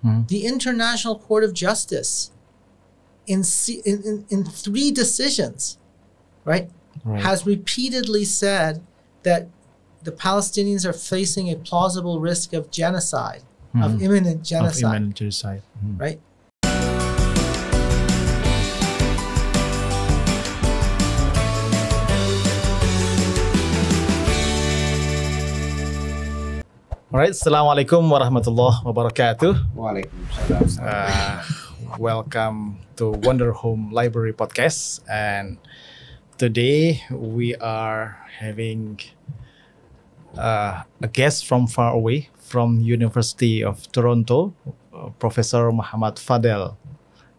The International Court of Justice, in 3 decisions, right, has repeatedly said that the Palestinians are facing a plausible risk of genocide, of imminent genocide. Right? All right, Assalamualaikum warahmatullahi wabarakatuh. Waalaikumsalam. Welcome to Wonder Home Library Podcast. And today we are having a guest from far away, from University of Toronto, Professor Mohammad Fadel.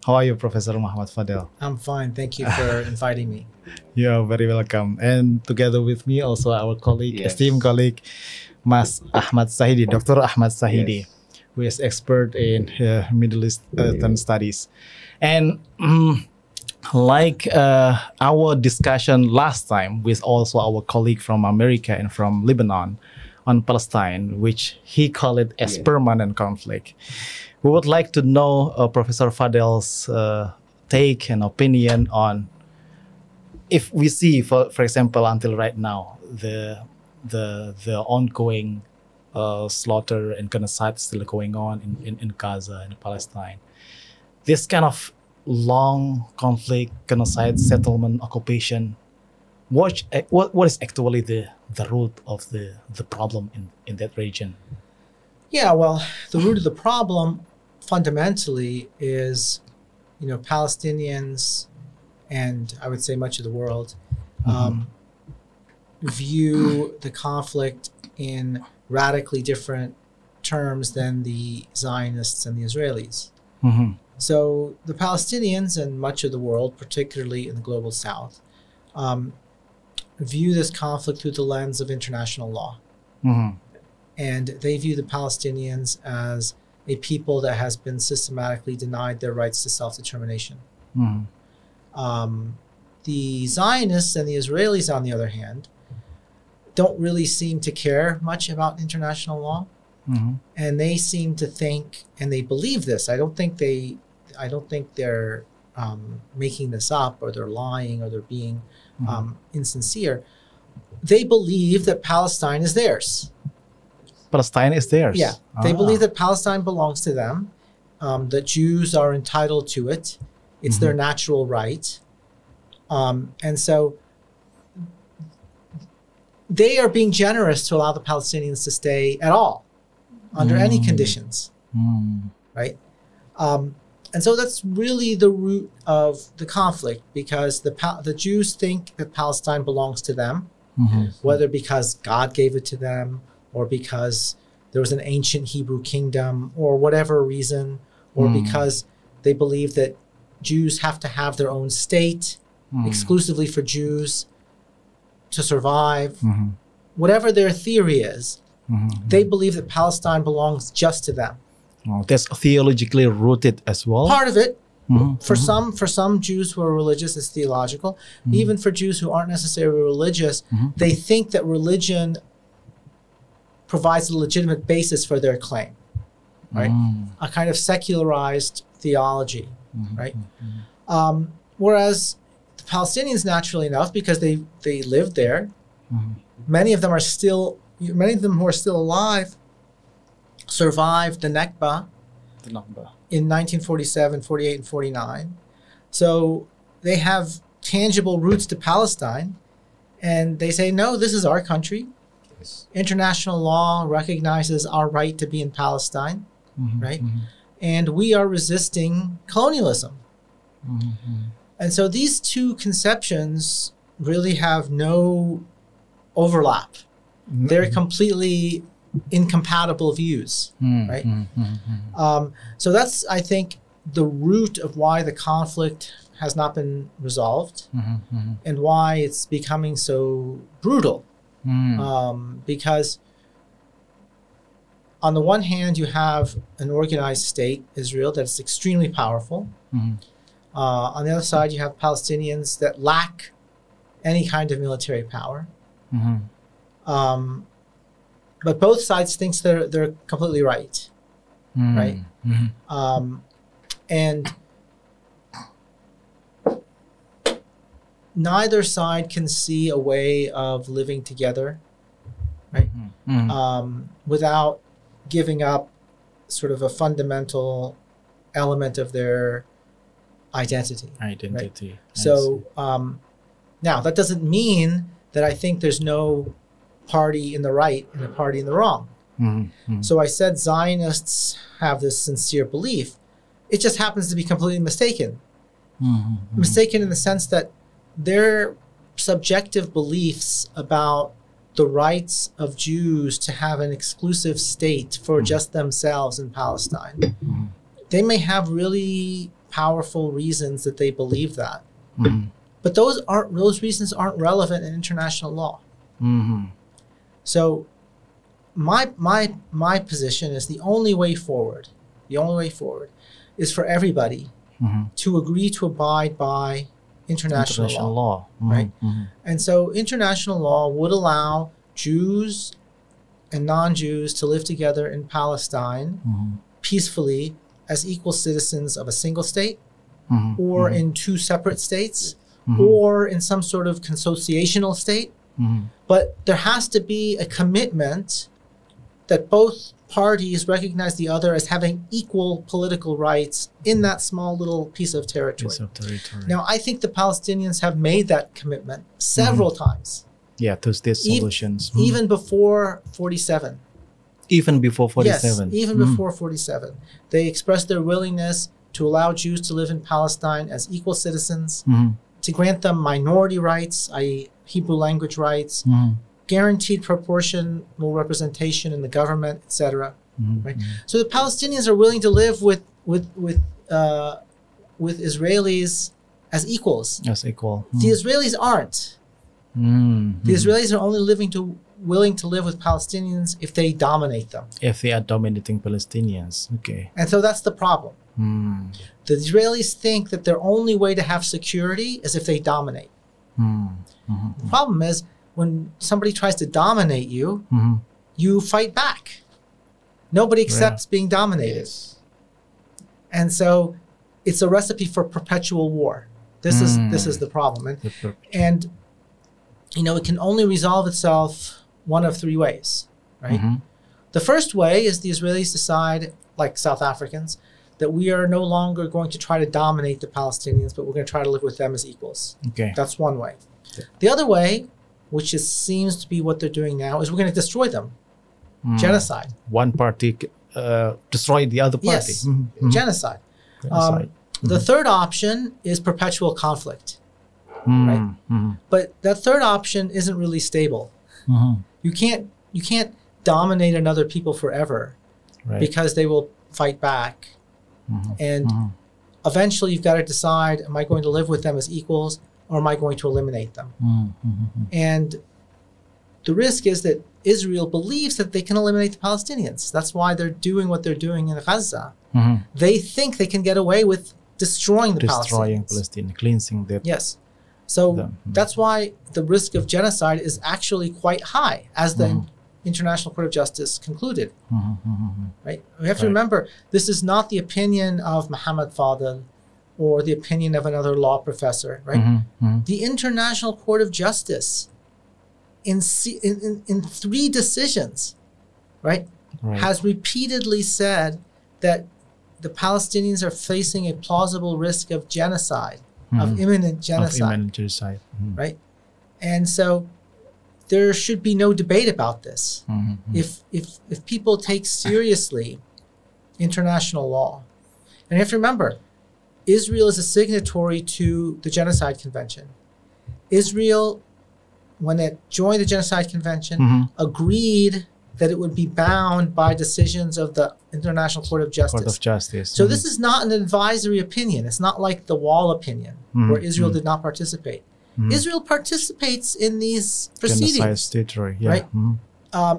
How are you, Professor Mohammad Fadel? I'm fine. Thank you for inviting me. You're very welcome. And together with me, also our colleague, esteemed colleague, Mas Ahmad Sahidi, Dr. Ahmad Sahidi, who is expert in Middle Eastern studies. And like our discussion last time with also our colleague from America and from Lebanon on Palestine, which he called it as permanent conflict. We would like to know Professor Fadel's take and opinion on, if we see, for example, until right now, the ongoing slaughter and genocide still going on in Gaza and Palestine. This kind of long conflict, genocide, settlement, occupation, what is actually the root of the problem in that region? Yeah, well, the root of the problem fundamentally is, Palestinians, and I would say much of the world, view the conflict in radically different terms than the Zionists and the Israelis. So the Palestinians and much of the world, particularly in the global south, view this conflict through the lens of international law. And they view the Palestinians as a people that has been systematically denied their rights to self-determination. The Zionists and the Israelis, on the other hand, don't really seem to care much about international law, and they seem to think, and they believe this. I don't think they're making this up, or they're lying, or they're being insincere. They believe that Palestine is theirs. Palestine is theirs. Yeah, they believe that Palestine belongs to them. That Jews are entitled to it. It's their natural right, and so they are being generous to allow the Palestinians to stay at all, under any conditions, right? And so that's really the root of the conflict, because the Jews think that Palestine belongs to them, whether because God gave it to them, or because there was an ancient Hebrew kingdom, or whatever reason, or because they believe that Jews have to have their own state exclusively for Jews to survive. Whatever their theory is, they believe that Palestine belongs just to them. That's theologically rooted as well. Part of it. For some Jews who are religious, it's theological. Even for Jews who aren't necessarily religious, they think that religion provides a legitimate basis for their claim, right? A kind of secularized theology, right? Whereas the Palestinians, naturally enough, because they lived there, many of them who are still alive, survived the Nakba in 1947, 48, and 49. So they have tangible roots to Palestine, and they say, no, this is our country. International law recognizes our right to be in Palestine, right? And we are resisting colonialism. And so these two conceptions really have no overlap. They're completely incompatible views, right? So that's, I think, the root of why the conflict has not been resolved, and why it's becoming so brutal. Because on the one hand, you have an organized state, Israel, that's extremely powerful. On the other side, you have Palestinians that lack any kind of military power. But both sides think they're completely right. right? And neither side can see a way of living together, right? Without giving up sort of a fundamental element of their identity. Identity. Right? So now that doesn't mean that I think there's no party in the right and a party in the wrong. So I said Zionists have this sincere belief. It just happens to be completely mistaken. Mistaken in the sense that their subjective beliefs about the rights of Jews to have an exclusive state for just themselves in Palestine, they may have really powerful reasons that they believe that. But those reasons aren't relevant in international law. So my position is the only way forward is for everybody to agree to abide by international law. Right? And so international law would allow Jews and non-Jews to live together in Palestine peacefully as equal citizens of a single state, or in two separate states, or in some sort of consociational state. But there has to be a commitment that both parties recognize the other as having equal political rights in that small little piece of territory. Now, I think the Palestinians have made that commitment several times. Yeah, two-state solutions. Even before 47. Even before 47? Yes, even before 47. They expressed their willingness to allow Jews to live in Palestine as equal citizens, to grant them minority rights, i.e. Hebrew language rights, guaranteed proportional representation in the government, etc. Right? So the Palestinians are willing to live with Israelis as equals. As equal. The Israelis aren't. The Israelis are only willing to live with Palestinians if they dominate them. If they are dominating Palestinians, okay. And so that's the problem. The Israelis think that their only way to have security is if they dominate. The problem is, when somebody tries to dominate you, you fight back. Nobody accepts being dominated. And so it's a recipe for perpetual war. This is the problem. And you know, it can only resolve itself one of three ways, right? The first way is the Israelis decide, like South Africans, that we are no longer going to try to dominate the Palestinians, but we're going to try to live with them as equals. Okay. That's one way. The other way, which seems to be what they're doing now, is we're going to destroy them. Genocide. One party destroy the other party. Yes, genocide. The third option is perpetual conflict. Right? But that third option isn't really stable. You can't dominate another people forever, because they will fight back. And eventually you've got to decide, am I going to live with them as equals, or am I going to eliminate them? And the risk is that Israel believes that they can eliminate the Palestinians. That's why they're doing what they're doing in Gaza. They think they can get away with destroying the Palestinians. Palestine, cleansing them. Yes. So that's why the risk of genocide is actually quite high, as the International Court of Justice concluded. Right? We have to remember, this is not the opinion of Mohammad Fadel or the opinion of another law professor. Right? The International Court of Justice, in three decisions, right, has repeatedly said that the Palestinians are facing a plausible risk of genocide. Of imminent genocide. Right? And so there should be no debate about this. If people take seriously international law, and you have to remember, Israel is a signatory to the Genocide Convention. Israel, when it joined the Genocide Convention, agreed that it would be bound by decisions of the International Court of Justice. So this is not an advisory opinion. It's not like the Wall opinion, where Israel did not participate. Israel participates in these proceedings. Right?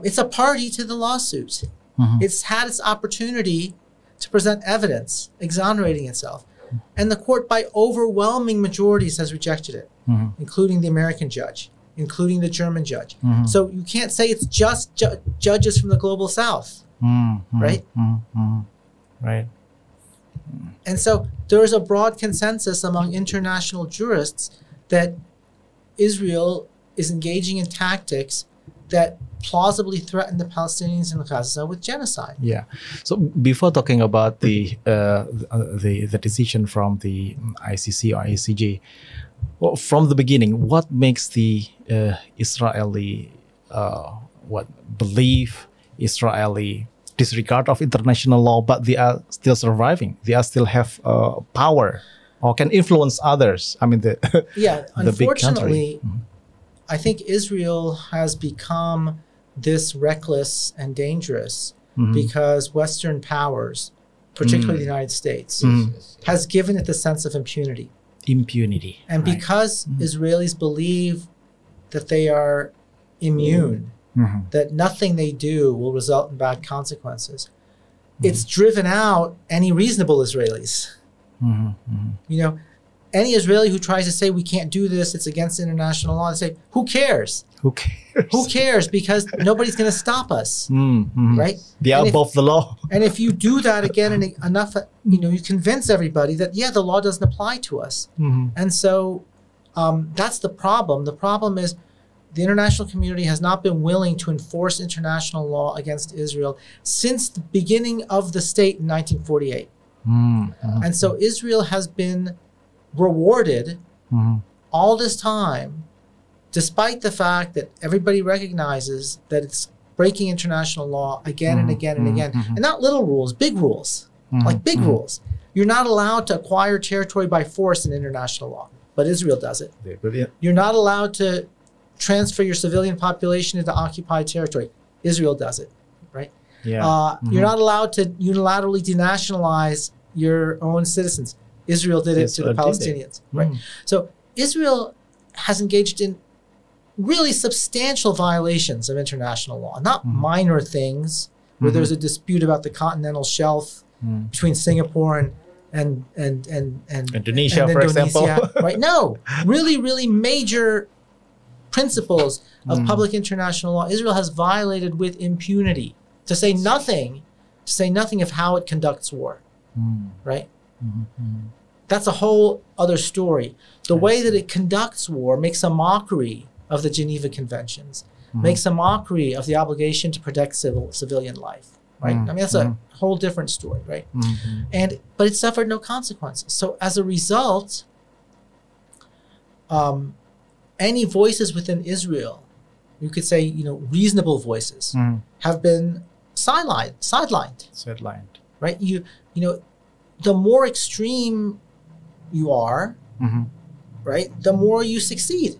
It's a party to the lawsuit. It's had its opportunity to present evidence exonerating itself. And the court, by overwhelming majorities, has rejected it, including the American judge, including the German judge. So you can't say it's just judges from the global south, right? Right. And so there is a broad consensus among international jurists that Israel is engaging in tactics that plausibly threaten the Palestinians in Gaza with genocide. Yeah. So before talking about the decision from the ICC or ICJ, well, from the beginning, what makes the Israeli believe Israeli disregard of international law, but they are still surviving? They are still have power or can influence others. I mean, the the big country. Unfortunately, I think Israel has become this reckless and dangerous because Western powers, particularly the United States, has given it the sense of impunity. Impunity. And because Israelis believe that they are immune, that nothing they do will result in bad consequences, it's driven out any reasonable Israelis. You know, any Israeli who tries to say we can't do this, it's against international law, they say, who cares? Who cares? Who cares? Because nobody's going to stop us, right? They are above the law. And if you do that again and enough, you know, you convince everybody that, yeah, the law doesn't apply to us. And so that's the problem. The problem is the international community has not been willing to enforce international law against Israel since the beginning of the state in 1948. And so Israel has been rewarded all this time, despite the fact that everybody recognizes that it's breaking international law again and again and again. And not little rules, big rules, like big rules. You're not allowed to acquire territory by force in international law, but Israel does it. You're not allowed to transfer your civilian population into occupied territory. Israel does it, right? You're not allowed to unilaterally denationalize your own citizens. Israel did it to the Palestinians, right? So Israel has engaged in really substantial violations of international law, not minor things where there's a dispute about the continental shelf between Singapore and Indonesia, for example. Right? No, really major principles of public international law. Israel has violated with impunity, to say nothing of how it conducts war, right? That's a whole other story. The way that it conducts war makes a mockery of the Geneva Conventions, makes a mockery of the obligation to protect civilian life, right? I mean, that's a whole different story, right? But it suffered no consequences. So as a result, any voices within Israel, you could say, you know, reasonable voices, have been sidelined, right? You know, the more extreme you are, right, the more you succeed.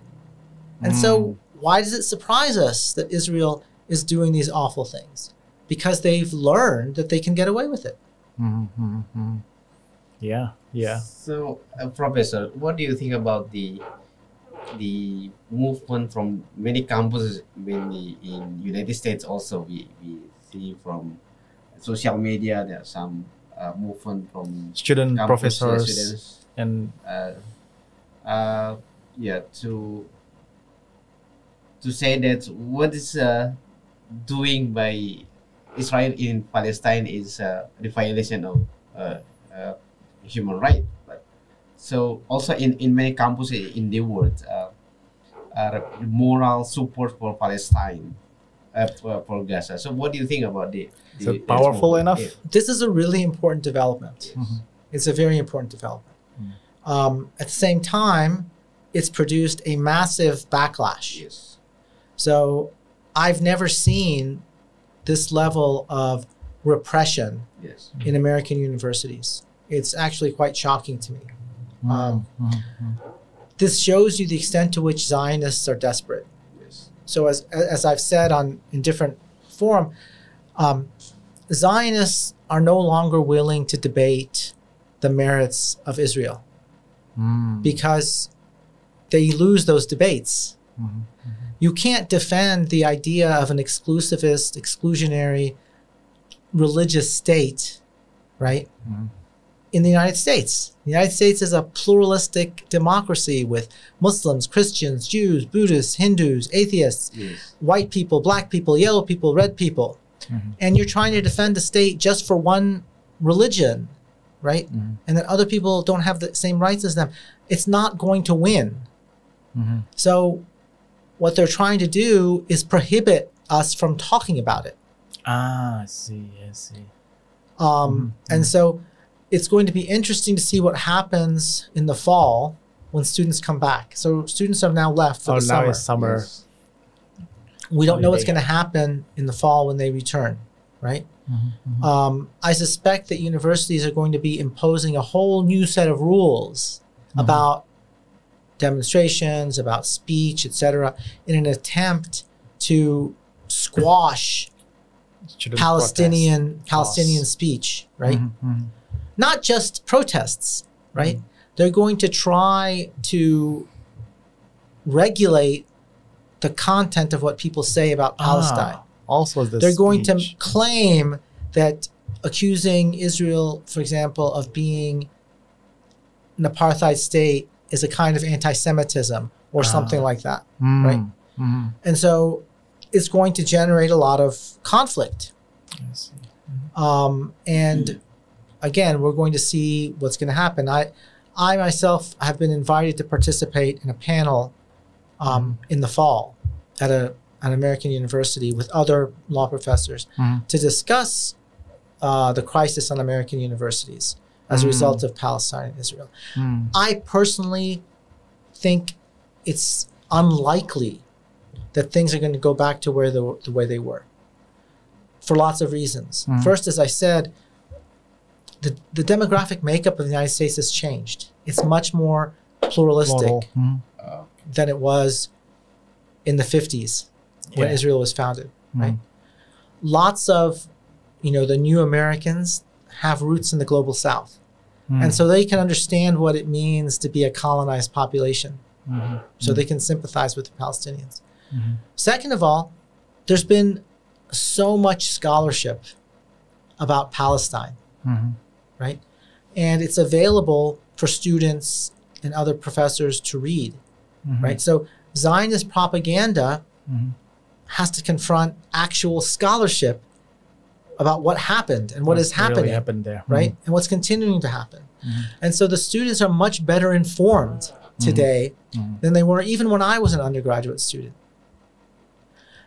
And so why does it surprise us that Israel is doing these awful things? Because they've learned that they can get away with it. Yeah. So, Professor, what do you think about the movement from many campuses, mainly in United States? Also, we see from social media there are some movement from student campus, professors students, and to say that what is doing by Israel in Palestine is the violation of human rights. But so also in many campuses in the world, moral support for Palestine, for Gaza. So what do you think about is it powerful enough? This is a really important development. It's a very important development. At the same time, it's produced a massive backlash. Yes. So I've never seen this level of repression in American universities. It's actually quite shocking to me. This shows you the extent to which Zionists are desperate. Yes. So as I've said in different forum, Zionists are no longer willing to debate the merits of Israel because they lose those debates. You can't defend the idea of an exclusivist, exclusionary, religious state, right? In the United States. The United States is a pluralistic democracy with Muslims, Christians, Jews, Buddhists, Hindus, atheists, white people, black people, yellow people, red people. And you're trying to defend the state just for one religion, right? And that other people don't have the same rights as them, it's not going to win. So what they're trying to do is prohibit us from talking about it. I see. And so it's going to be interesting to see what happens in the fall when students come back. So students have now left for the summer. Now it's summer. Yes. We don't know what's holiday. going to happen in the fall when they return, right? I suspect that universities are going to be imposing a whole new set of rules about demonstrations, about speech, etc., in an attempt to squash Palestinian speech, right? Not just protests, right? They're going to try to regulate the content of what people say about Palestine. Also, They're going to claim that accusing Israel, for example, of being an apartheid state is a kind of anti-Semitism or something like that, right? And so it's going to generate a lot of conflict. I see. And again, we're going to see what's going to happen. I myself have been invited to participate in a panel in the fall at an American university with other law professors to discuss the crisis on American universities as a result of Palestine and Israel. I personally think it's unlikely that things are going to go back to where the way they were, for lots of reasons. First, as I said, the demographic makeup of the United States has changed. It's much more pluralistic than it was in the 50s when Israel was founded, right? Lots of, the new Americans have roots in the global South. And so they can understand what it means to be a colonized population. So they can sympathize with the Palestinians. Second of all, there's been so much scholarship about Palestine, right? And it's available for students and other professors to read, right? So Zionist propaganda has to confront actual scholarship about what happened and what is happening, really happened there, right? And what's continuing to happen. And so the students are much better informed today than they were even when I was an undergraduate student.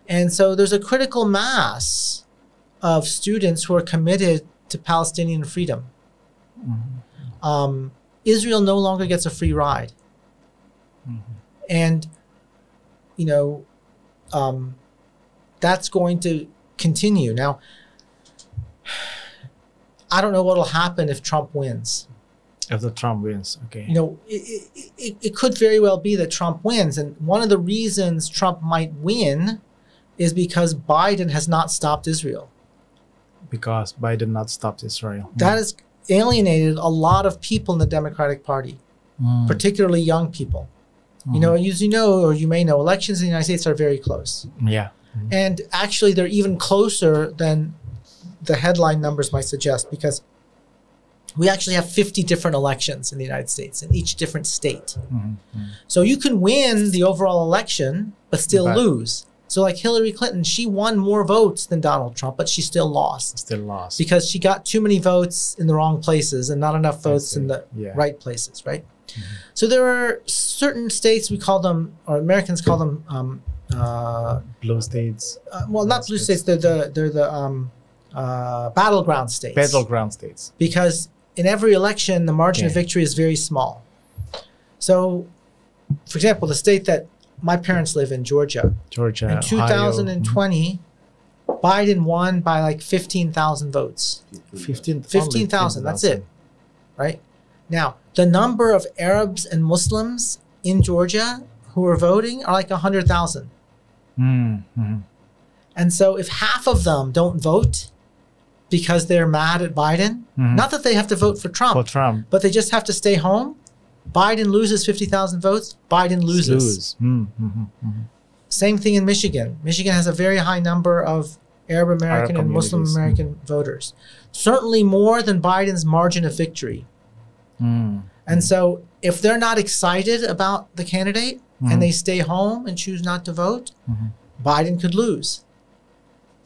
And so there's a critical mass of students who are committed to Palestinian freedom. Israel no longer gets a free ride. And, that's going to continue. Now, I don't know what will happen if Trump wins. If the Trump wins, okay. It could very well be that Trump wins. And one of the reasons Trump might win is because Biden has not stopped Israel. Because Biden not stopped Israel. That has alienated a lot of people in the Democratic Party, particularly young people. As you know, or you may know, elections in the United States are very close. Yeah. And actually, they're even closer than the headline numbers might suggest, because we actually have 50 different elections in the United States in each different state. So you can win the overall election, but still lose. So like Hillary Clinton, she won more votes than Donald Trump, but she still lost. Because she got too many votes in the wrong places and not enough votes in the right places, right? So there are certain states, we call them, or Americans call them blue states. Well, not blue states, they're the battleground states. Battleground states. Because in every election, the margin of victory is very small. So, for example, the state that my parents live in, Georgia. In 2020, Biden won by like 15,000 votes. 15,000, that's it, right? Now, the number of Arabs and Muslims in Georgia who are voting are like 100,000. And so if half of them don't vote because they're mad at Biden, not that they have to vote for Trump, but they just have to stay home, Biden loses 50,000 votes, Biden loses. Same thing in Michigan. Michigan has a very high number of Arab American and Muslim American voters. Certainly more than Biden's margin of victory. And so if they're not excited about the candidate and they stay home and choose not to vote, Biden could lose.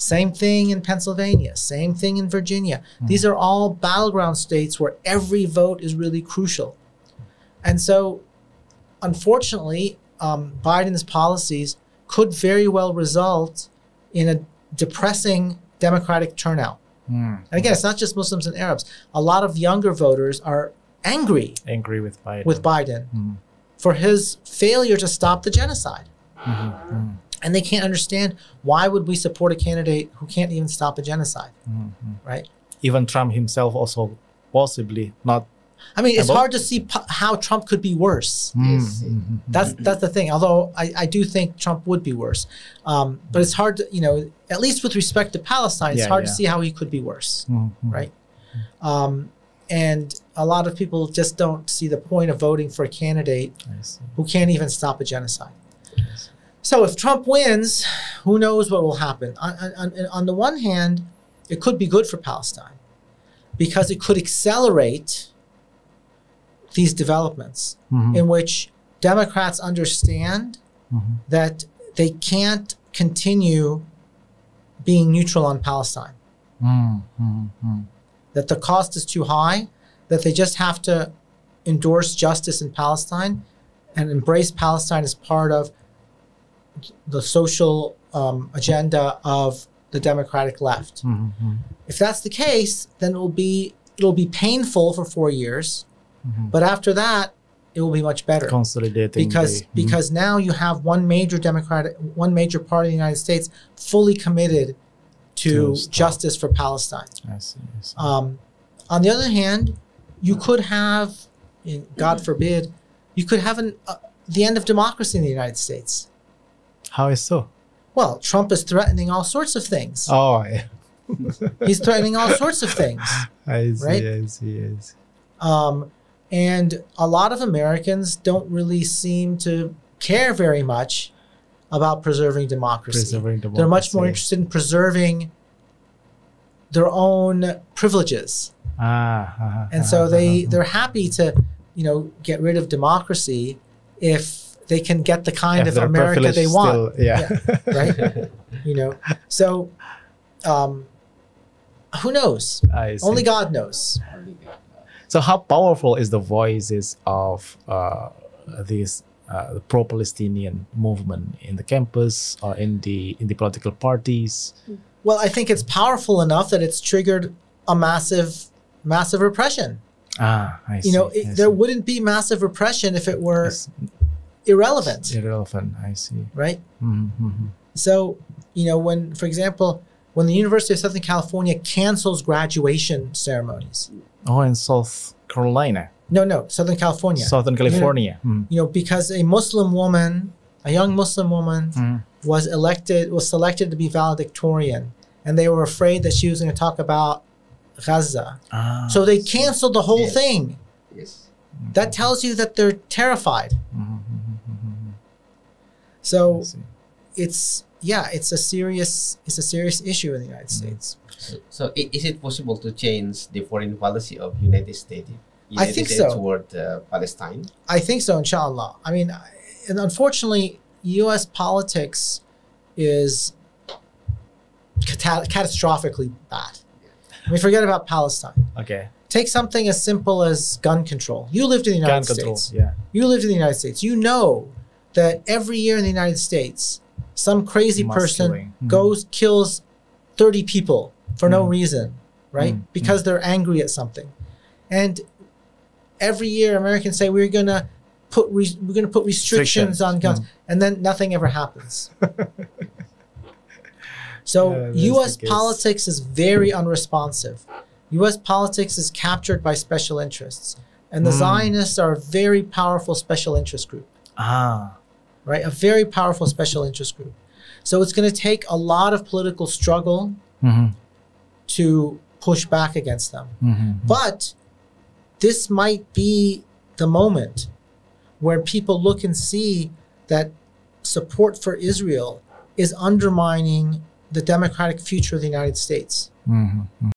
Same thing in Pennsylvania. Same thing in Virginia. These are all battleground states where every vote is really crucial. And so, unfortunately, Biden's policies could very well result in a depressing Democratic turnout. And again, it's not just Muslims and Arabs. A lot of younger voters are angry with Biden, for his failure to stop the genocide. And they can't understand, why would we support a candidate who can't even stop a genocide, right? Even Trump himself also possibly not. I mean, it's hard to see how Trump could be worse. That's the thing. Although I do think Trump would be worse, but it's hard to, at least with respect to Palestine, it's hard to see how he could be worse, right? And a lot of people just don't see the point of voting for a candidate who can't even stop a genocide. So if Trump wins, who knows what will happen? On the one hand, it could be good for Palestine because it could accelerate these developments in which Democrats understand that they can't continue being neutral on Palestine. That the cost is too high, that they just have to endorse justice in Palestine and embrace Palestine as part of the social agenda of the Democratic left. If that's the case, then it'll be painful for 4 years, but after that, it will be much better. Consolidating because now you have one major party in the United States fully committed to justice for Palestine. I see. On the other hand, you could have, God forbid, you could have the end of democracy in the United States. How is so? Well, Trump is threatening all sorts of things. Oh, yeah. He's threatening all sorts of things. I see, right? I see. And a lot of Americans don't really seem to care very much about preserving democracy. They're much more interested in preserving their own privileges. And so they're happy to, get rid of democracy if they can get the kind of America they want. Right? So who knows? Only God knows. So how powerful is the voices of this pro-Palestinian movement in the campus or in the political parties? Well, I think it's powerful enough that it's triggered a massive repression. I see. There wouldn't be massive repression if it were irrelevant. I see. Right? So, when, for example, when the University of Southern California cancels graduation ceremonies. Oh, in South Carolina? No, Southern California. Southern California. Because a young Muslim woman was selected to be valedictorian, and they were afraid that she was going to talk about Gaza. So they canceled the whole thing. Yes. That tells you that they're terrified. So it's a serious issue in the United States. So is it possible to change the foreign policy of United States toward Palestine? I think so, inshallah. I mean, and unfortunately, U.S. politics is catastrophically bad. I mean, forget about Palestine. Okay. Take something as simple as gun control. You lived in the United States. You lived in the United States. You know that every year in the United States, some crazy person kills 30 people for no reason, right? Because they're angry at something. And every year Americans say we're going to put restrictions on guns, and then nothing ever happens. So U.S. politics is very unresponsive. U.S. politics is captured by special interests, and the Zionists are a very powerful special interest group. Right, a very powerful special interest group. So it's going to take a lot of political struggle to push back against them. But this might be the moment where people look and see that support for Israel is undermining the democratic future of the United States.